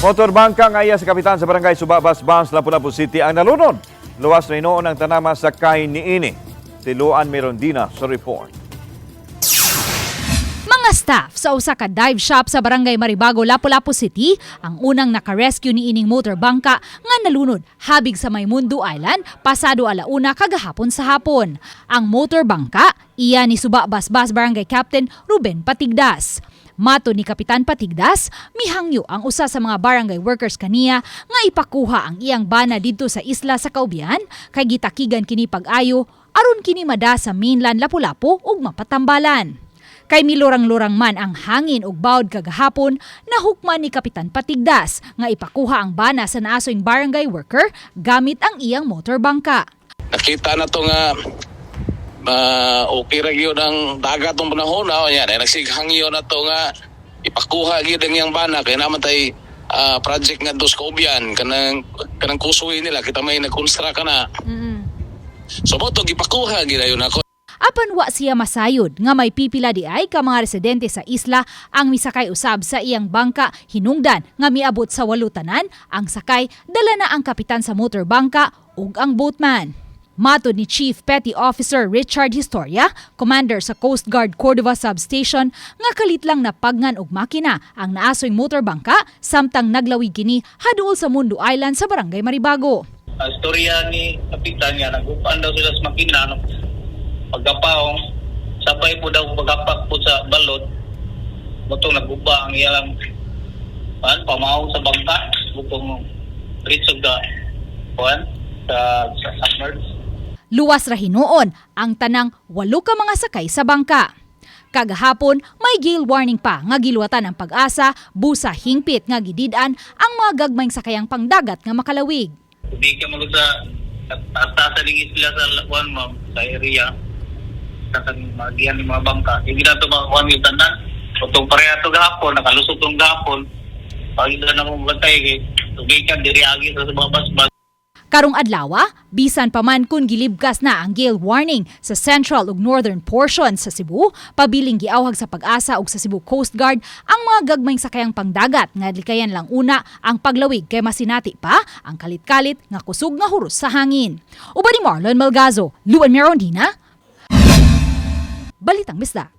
Motorbangka nga iya sa kapitan sa barangay Subabas-Bas, Lapu-Lapu City ang nalunod. Luwas na inoon ang tanama sa kay niini. Tiluan Merondina sa report. Mga staff sa usa ka dive shop sa barangay Maribago, Lapu-Lapu City ang unang naka-rescue ni ining motorbangka nga nalunod habig sa Maymundo Island pasado alauna kagahapon sa hapon. Ang motorbangka iya ni Subabas-Bas Barangay Captain Ruben Patigdas. Mato ni Kapitan Patigdas, mihangyo ang usa sa mga barangay workers kaniya nga ipakuha ang iyang bana didto sa isla sa Kaubian kay gitakigan kini pag-ayo aron kini mada sa mainland Lapu-Lapu ug mapatambalan. Kay milurang-lurang man ang hangin ug bawd kagahapon, nahukman ni Kapitan Patigdas nga ipakuha ang bana sa naasoing barangay worker gamit ang iyang motorbangka. Nakita na to nga okay ra gyud ang dagat tong panahon na yan nagsighang yun na to nga ipakuha gyud ang iyang bana kay naman tay project nga dos Kaubian kanang kusuhi nila kita may nag-construct na. So mo to gipakuha gyud ayon ako. Apan wa siya masayod nga may pipila di ay ka mga residente sa isla ang misakay usab sa iyang bangka hinungdan nga miabot sa 8 tanan ang sakay dala na ang kapitan sa motorbangka ug ang boatman. Matod ni Chief Petty Officer Richard Historia, Commander sa Coast Guard Cordova Substation, nga kalit lang napagnan og makina ang naasoy motorbangka samtang naglawig kini haduol sa Mundo Island sa Barangay Maribago. Istorya ni Kapitan niya, nag-upan daw sila sa makina, pagkapaong, sabay po daw pagkapak po sa balod, butong nag-uba ang iyang pamahong sa bangka, butong reach of the sa submerged. Luwas ra hinuon ang tanang 8 ka mga sakay sa bangka. Kagahapon, may gale warning pa nga giluwatan ang Pag-asa, busa hingpit nga gidid-an ang mga gagmayng sakayang pangdagat nga makalawig. Hindi ka mo sa tasaling isla sa Labuan, ma'am, sa area, sa magihan ng mga bangka. Hindi na ito makakuha yung tanan. Itong pareha ito gahapon, nakalusot itong gahapon. Pag ito na mong bantay, tubig ka, diriagi sa Subabas-Bas. Karong adlaw, bisan pa man kun gilibkas na ang gale warning sa central ug northern portion sa Cebu, pabiling giawhag sa Pag-asa ug sa Cebu Coast Guard ang mga gagmayng sakayang pangdagat nga likayan lang una ang paglawig kay masinati pa ang kalit-kalit nga kusog nga huros sa hangin. Uban ni Marlon Malgazo, Luan Merondina, Balitang Bisda.